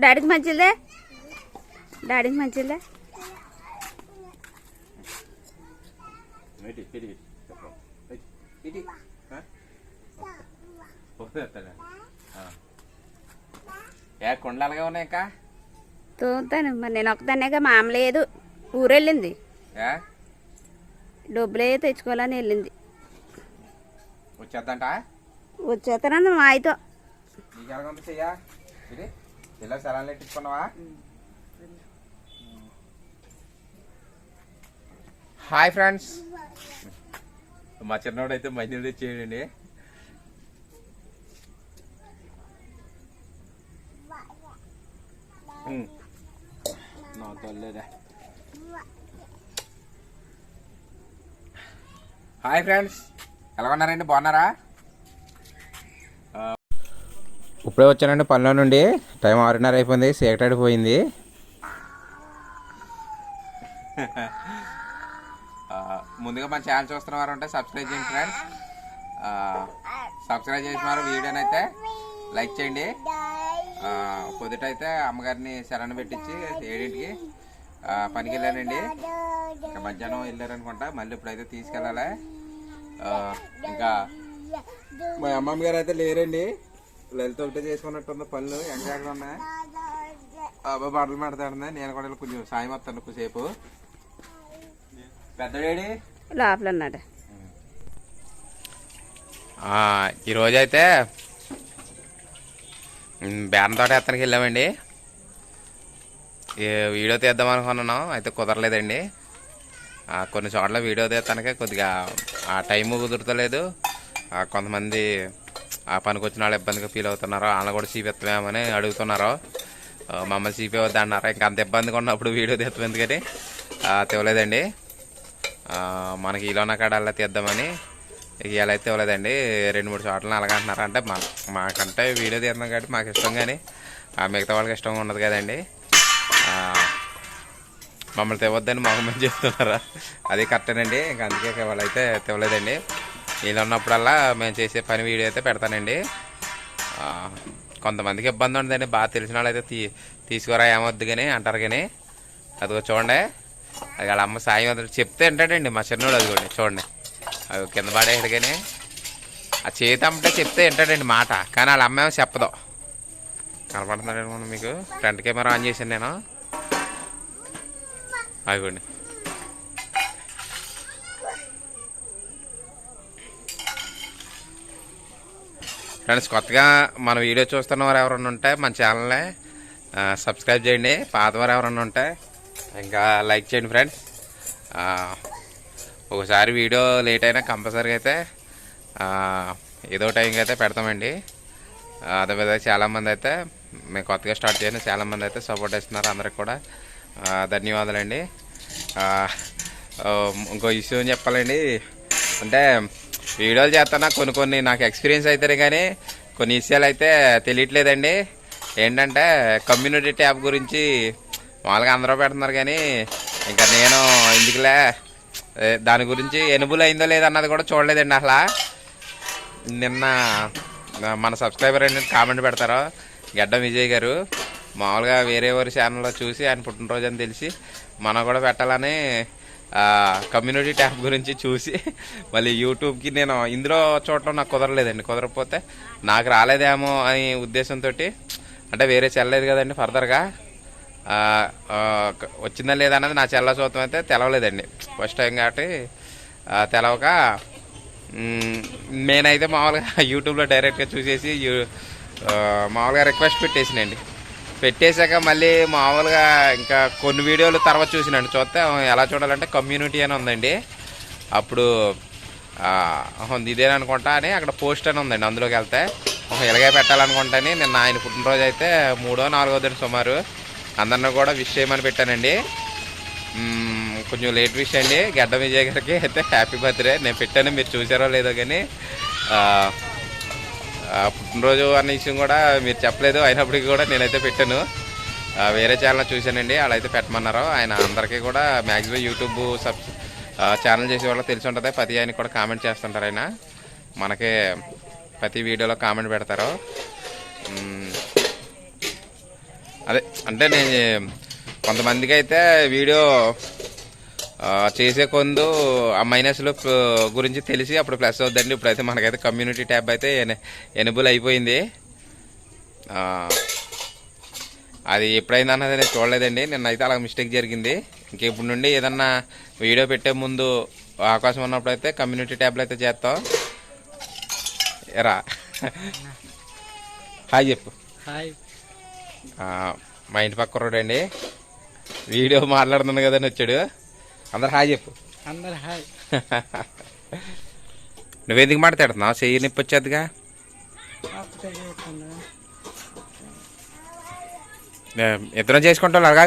డాడీకి మంచిదే, డాడీకి మంచిదే. కొండలుగా ఉన్నాయక్క తోతాను. మరి నేను ఒక్కదాన్నేగా, మా అమ్మ లేదు, ఊరెళ్ళింది. డబ్బులే తెచ్చుకోవాలని వెళ్ళింది. వచ్చేద్దంట వచ్చేస్తానంది మా ఆయతో. నీకు ఎలాగొంది చెయ్యా ఇది ఇలా సెలాన్లు ఎట్టించుకున్నావా? హాయ్ ఫ్రెండ్స్, మా చిన్నోడు అయితే మంచిగా తెచ్చేయండి. నా తల్లేదా. హాయ్ ఫ్రెండ్స్, ఎలా ఉన్నారండి? బాగున్నారా? ఇప్పుడే వచ్చానండి పనిలో నుండి. టైం 6:30 అయిపోయింది, చీకటాడిపోయింది. ముందుగా మన ఛానల్ చూస్తున్న వారు ఉంటే సబ్స్క్రైబ్ చేయండి ఫ్రెండ్స్. సబ్స్క్రైబ్ చేసిన వారు వీడియోని అయితే లైక్ చేయండి. పొద్దుటైతే అమ్మగారిని శరణ పెట్టించి 7ంటికి పనికి వెళ్ళానండి. ఇంకా మధ్యాహ్నం వెళ్ళారనుకుంటా, మళ్ళీ ఇప్పుడైతే తీసుకెళ్ళాలి. ఇంకా మా అమ్మమ్మ గారు అయితే లేరండి, లలిత ఒకటే చేసుకున్నట్టుంది పనులు. ఎక్కడ ఉన్నాయి అబ్బాయి బట్టలు పెడతాడు. నేను కూడా కొంచెం సాయం వస్తాను కొద్దిసేపు. పెద్దడేడి లోపల ఉన్నాడు. ఈరోజైతే బేరం తోట ఎత్తనికి వెళ్ళామండి. వీడియో తీద్దాం అనుకున్నాను, అయితే కుదరలేదండి. కొన్ని చోట్ల వీడియో తీయటానికి కొద్దిగా ఆ టైము కుదురుతలేదు. కొంతమంది ఆ పనికి వచ్చిన వాళ్ళు ఇబ్బందిగా ఫీల్ అవుతున్నారు, వాళ్ళని కూడా చూపిస్తామని అడుగుతున్నారు. మమ్మల్ని చూపించవద్దు అన్నారు. ఇంకా అంత ఇబ్బందిగా ఉన్నప్పుడు వీడియో తీస్తాం ఎందుకని తెవలేదండి. మనకి ఇలోన కాడ అలా తీద్దామని ఇవాళ అయితే ఇవ్వలేదండి. 2-3 చోట్లని అలాగ అంటున్నారు. అంటే మాకంటే వీడియో తీద్దాం కాబట్టి మాకు ఇష్టం, కానీ మిగతా వాళ్ళకి ఇష్టం ఉండదు కదండి. మమ్మల్ని తెవద్దని మాకు మంచి చెప్తున్నారా, అది కరెక్టేనండి. ఇంకా అందుకే వాళ్ళైతే తెవలేదండి. వీళ్ళు ఉన్నప్పుడల్లా మేము చేసే పని వీడియో అయితే పెడతానండి. కొంతమందికి ఇబ్బంది ఉండదండి, బాగా తెలిసిన వాళ్ళు అయితే తీసుకురా ఏమొద్దు కానీ అంటారు. కానీ అదిగో చూడండి, అది వాళ్ళ అమ్మ సాయం వద్దు చెప్తే వింటాడండి మా చిన్నోడు. అదిగోండి చూడండి, అది కింద పడేసాడు. కానీ ఆ చేతి అమ్మటే చెప్తే వింటాడండి మాట, కానీ వాళ్ళ అమ్మ ఏమో చెప్పదు. కనపడుతున్నాడు మీకు, ఫ్రంట్ కెమెరా ఆన్ చేశాను నేను. అదిగోండి ఫ్రెండ్స్, కొత్తగా మన వీడియో చూస్తున్న వారు ఎవరైనా ఉంటే మన ఛానల్ని సబ్స్క్రైబ్ చేయండి. పాతవారు ఎవరైనా ఉంటే ఇంకా లైక్ చేయండి ఫ్రెండ్స్. ఒకసారి వీడియో లేట్ అయినా కంపల్సరీగా అయితే ఏదో టైంకి అయితే పెడతామండి. అదేవిధంగా చాలామంది అయితే మేము కొత్తగా స్టార్ట్ చేయండి, చాలామంది అయితే సపోర్ట్ ఇస్తున్నారు. అందరికి కూడా ధన్యవాదాలండి. ఇంకో విషయం చెప్పాలండి, అంటే వీడియోలు చేస్తున్నా కొన్ని నాకు ఎక్స్పీరియన్స్ అవుతాయి, కానీ కొన్ని విషయాలు అయితే తెలియట్లేదండి. ఏంటంటే కమ్యూనిటీ ట్యాబ్ గురించి మామూలుగా అందరూ పెడుతున్నారు, కానీ ఇంకా నేను ఎందుకులే దాని గురించి ఎనుబుల్ అయిందో లేదన్నది కూడా చూడలేదండి. అసలు నిన్న మన సబ్స్క్రైబర్ ఏంటంటే కామెంట్ పెడతారు, గడ్డం విజయ్ గారు మామూలుగా వేరే వారి ఛానల్లో చూసి ఆయన పుట్టినరోజు అని తెలిసి మనం కూడా పెట్టాలని కమ్యూనిటీ ట్యాబ్ గురించి చూసి మళ్ళీ యూట్యూబ్కి నేను ఇందులో చూడటం నాకు కుదరలేదండి. కుదరకపోతే నాకు రాలేదేమో అని ఉద్దేశంతో, అంటే వేరే చెల్లలేదు కదండి, ఫర్దర్గా వచ్చిందా లేదా అన్నది నా చెల్ల చూడటం అయితే తెలవలేదండి ఫస్ట్ టైం. కాబట్టి తెలవక నేనైతే మామూలుగా యూట్యూబ్లో డైరెక్ట్గా చూసేసి మామూలుగా రిక్వెస్ట్ పెట్టేసినండి. పెట్టేశాక మళ్ళీ మామూలుగా ఇంకా కొన్ని వీడియోలు తర్వాత చూసినండి. చూస్తే ఎలా చూడాలంటే కమ్యూనిటీ అని ఉందండి. అప్పుడు ఇదేననుకుంటా అని అక్కడ పోస్ట్ అని ఉందండి. అందులోకి వెళ్తే ఇలాగే పెట్టాలనుకుంటాని నిన్న ఆయన పుట్టినరోజు అయితే 3వ 4వ తేదీ సుమారు అందరిని కూడా విష్ చేయమని పెట్టానండి. కొంచెం లేట్ విష్ అండి. గడ్డం విజయ్ గారికి అయితే హ్యాపీ బర్త్డే నేను పెట్టాను, మీరు చూసారో లేదో కానీ పుట్టినరోజు అన్న విషయం కూడా మీరు చెప్పలేదు, అయినప్పటికీ కూడా నేనైతే పెట్టాను. వేరే ఛానల్ చూశానండి, అలా అయితే పెట్టమన్నారు. ఆయన అందరికీ కూడా మ్యాక్సిమం యూట్యూబ్ ఛానల్ చేసే వాళ్ళకి తెలిసి ఉంటుంది. ప్రతి ఆయనకి కూడా కామెంట్ చేస్తుంటారు. ఆయన మనకి ప్రతి వీడియోలో కామెంట్ పెడతారు. అదే అంటే నేను కొంతమందికి అయితే వీడియో చేసే కొందు ఆ మైనస్లు గురించి తెలిసి అప్పుడు ప్లస్ అవుద్దండి. ఇప్పుడైతే మనకైతే కమ్యూనిటీ ట్యాబ్ అయితే ఎనేబుల్ అయిపోయింది. అది ఎప్పుడైంది అన్నది నేను చూడలేదండి. నిన్నైతే అలా మిస్టేక్ జరిగింది. ఇంక ఇప్పుడు నుండి ఏదన్నా వీడియో పెట్టే ముందు అవకాశం ఉన్నప్పుడు అయితే కమ్యూనిటీ ట్యాబ్లో అయితే చేస్తాం. ఎరా హాయ్ చెప్పు. హాయ్. మా ఇంటి పక్క రోడండి, వీడియో మాట్లాడుతున్నాను కదని వచ్చాడు. అందరు హాయ్ చెప్పు. అందరు హాయ్. నువ్వెందుకు మాట్లాడుతున్నావు? చెయ్యి నొప్పి వచ్చేదిగా. ఇద్దరం చేసుకుంటాం అలాగా.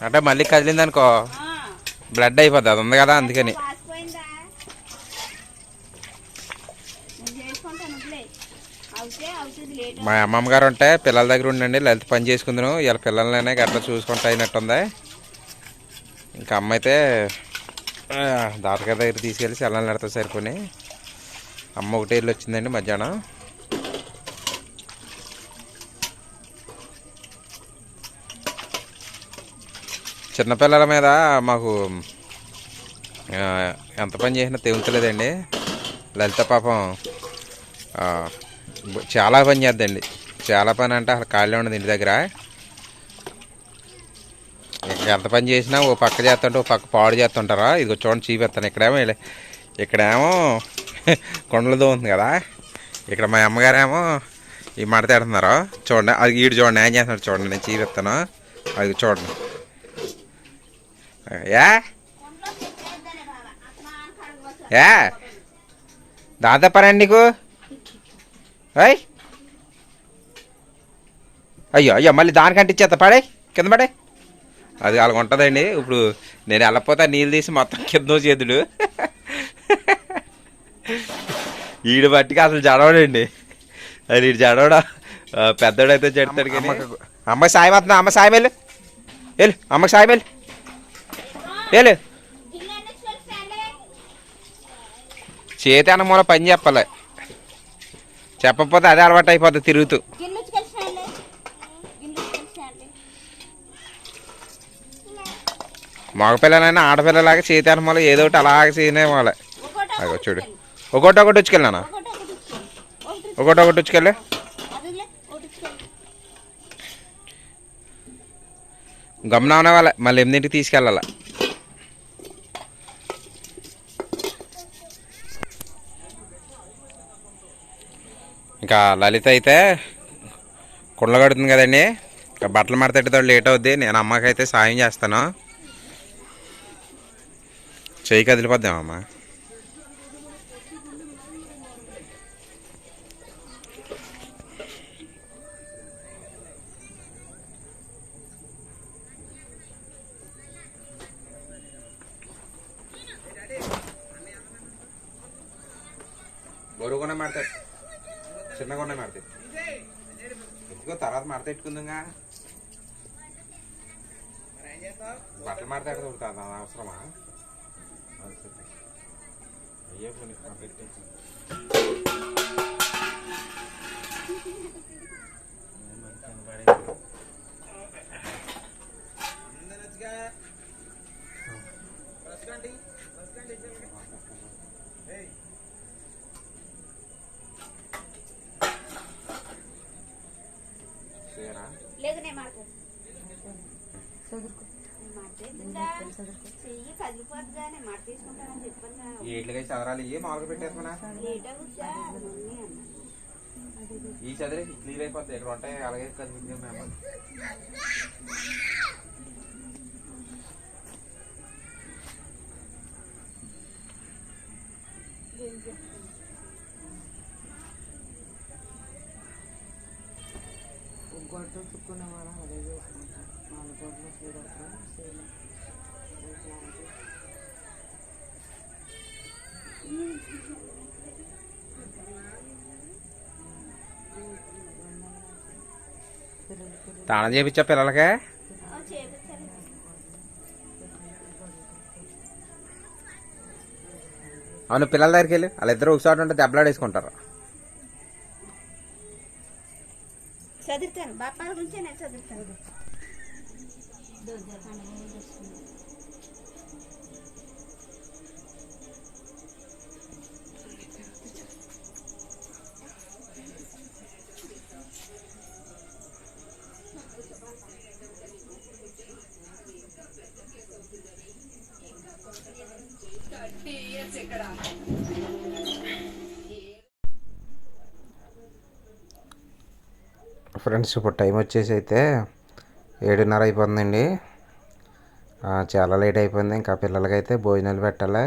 అంటే మళ్ళీ కదిలిందనుకో బ్లడ్ అయిపోద్ది. అది ఉంది కదా అందుకని. మా అమ్మమ్మ గారు ఉంటే పిల్లల దగ్గర ఉండండి, లలిత పని చేసుకుందాను. ఇలా పిల్లలనే గట్లా చూసుకుంటా అయినట్టుంది. ఇంకా అమ్మ అయితే దాతగారి దగ్గర తీసుకెళ్ళి సెల్లలు నడతా సరిపోయి. అమ్మ ఒకటే ఇల్లు వచ్చిందండి మధ్యాహ్నం. చిన్నపిల్లల మీద మాకు ఎంత పని చేసినా తెగుతలేదండి. లలిత పాపం చాలా పని చేద్దండి. చాలా పని అంటే అసలు ఖాళీ ఉండదు ఇంటి దగ్గర. ఎంత పని చేసినా ఓ పక్క చేస్తుంటే ఓ పక్క పాడు చేస్తుంటారా. ఇది చూడండి చూపిస్తాను. ఇక్కడేమో కొండలతో ఉంది కదా, ఇక్కడ మా అమ్మగారేమో ఈ మడతేడుతున్నారు. చూడండి అది ఈడు చూడండి ఏం చేస్తున్నాడు చూడండి. నేను చూపిస్తాను. అది చూడండి. ఏ దాంతో పనండి నీకు. అయ్యో అయ్యో మళ్ళీ దానికంటే ఇచ్చేస్తా. పడే కింద పడే. అది అలాగ ఉంటుందండి. ఇప్పుడు నేను వెళ్ళకపోతే నీళ్ళు తీసి మొత్తం కింద చేతుడు. ఈడు బట్టికి అసలు జడవడండి. అది ఈడు జడవడా పెద్దోడైతే చెడతాడు. కానీ అమ్మకి సాయం వస్తున్నా. అమ్మ సాయం వెళ్ళు వెళ్ళు. అమ్మకి సాయం వెళ్ళు వెళ్ళు. చేతి అన్న మూల పని చెప్పాలి. చెప్పకపోతే అదే అలవాటు అయిపోతుంది తిరుగుతూ. మగపిల్లలైనా ఆడపిల్లలాగా చేతి అన్న మూల ఏదో ఒకటి అలాగే చేయనే వాళ్ళ. అదో చూడు ఒకటి వచ్చుకెళ్ళానా. ఒకటి వచ్చుకెళ్ళి. గమనం వాళ్ళ మళ్ళీ 8ంటికి తీసుకెళ్ళాల. ఇంకా లలిత అయితే కుండలు కడుతుంది కదండి. ఇంకా బట్టలు మడతెట్టుతో లేట్ అవుద్ది. నేను అమ్మకైతే సాయం చేస్తాను. చెయ్యి కదిలిపోద్దామమ్మ. బరువుగానే మాడతాడు, చిన్నగానే మాడతాడు. ఎందుకో తర్వాత మడతెట్టుకుందాగా. బట్టలు మడతాడు దొరుకుతుంది అవసరమా? అయ్యే పోనీ ఏట్లకై చదరాలి. ఏ మామూలుగా పెట్టేసుకున్నా ఈ చదిరి క్లియర్ అయిపోతుంది. ఇక్కడ ఉంటాయి అలాగే కదిలింది. మేము గొడ్డు చుక్కునే వాళ్ళం అదే చేసుకుంటాం. 4 గొడ్లు చూడటం తాళం చేయించా పిల్లలకే. అవును పిల్లల దగ్గరికి వెళ్ళి వాళ్ళిద్దరు ఒకసారి ఉంటే దెబ్బలాడేసుకుంటారు. చదువుతాను బాపా గురించి నేను చదువుతాను. ఫ్రెండ్స్ ఇప్పుడు టైం వచ్చేసి అయితే 7:30 అయిపోతుందండి. చాలా లేట్ అయిపోయింది. ఇంకా పిల్లలకైతే భోజనాలు పెట్టాలి.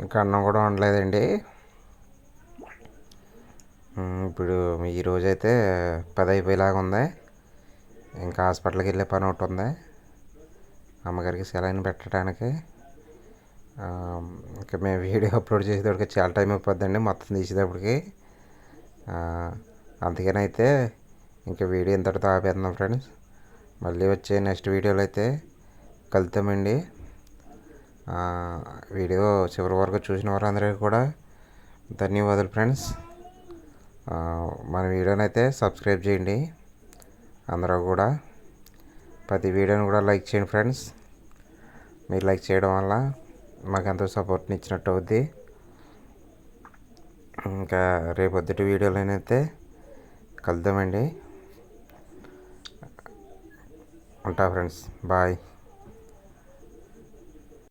ఇంకా అన్నం కూడా వండలేదండి. ఇప్పుడు ఈరోజైతే 10 అయిపోయేలాగా ఉంది. ఇంకా హాస్పిటల్కి వెళ్ళే పని ఒకటి ఉంది, అమ్మగారికి సెలైన్ పెట్టడానికి. ఇంకా మేము వీడియో అప్లోడ్ చేసేటప్పటికి చాలా టైం అయిపోద్దండి మొత్తం తీసేటప్పటికి. అందుకని అయితే ఇంకా వీడియో ఇంతటితో ఆపేద్దాం ఫ్రెండ్స్. మళ్ళీ వచ్చే నెక్స్ట్ వీడియోలో అయితే కలుద్దామండి. వీడియో చివరి వరకు చూసిన వారందరికీ కూడా ధన్యవాదాలు ఫ్రెండ్స్. మన వీడియోని అయితే సబ్స్క్రైబ్ చేయండి అందరూ కూడా. ప్రతి వీడియోని కూడా లైక్ చేయండి ఫ్రెండ్స్. మీరు లైక్ చేయడం వల్ల మాకు ఎంతో సపోర్ట్ని ఇచ్చినట్టు అవుద్ది. ఇంకా రేపొద్దుటి వీడియోలోనైతే కలుద్దామండి. ఉంటా ఫ్రెండ్స్, బాయ్.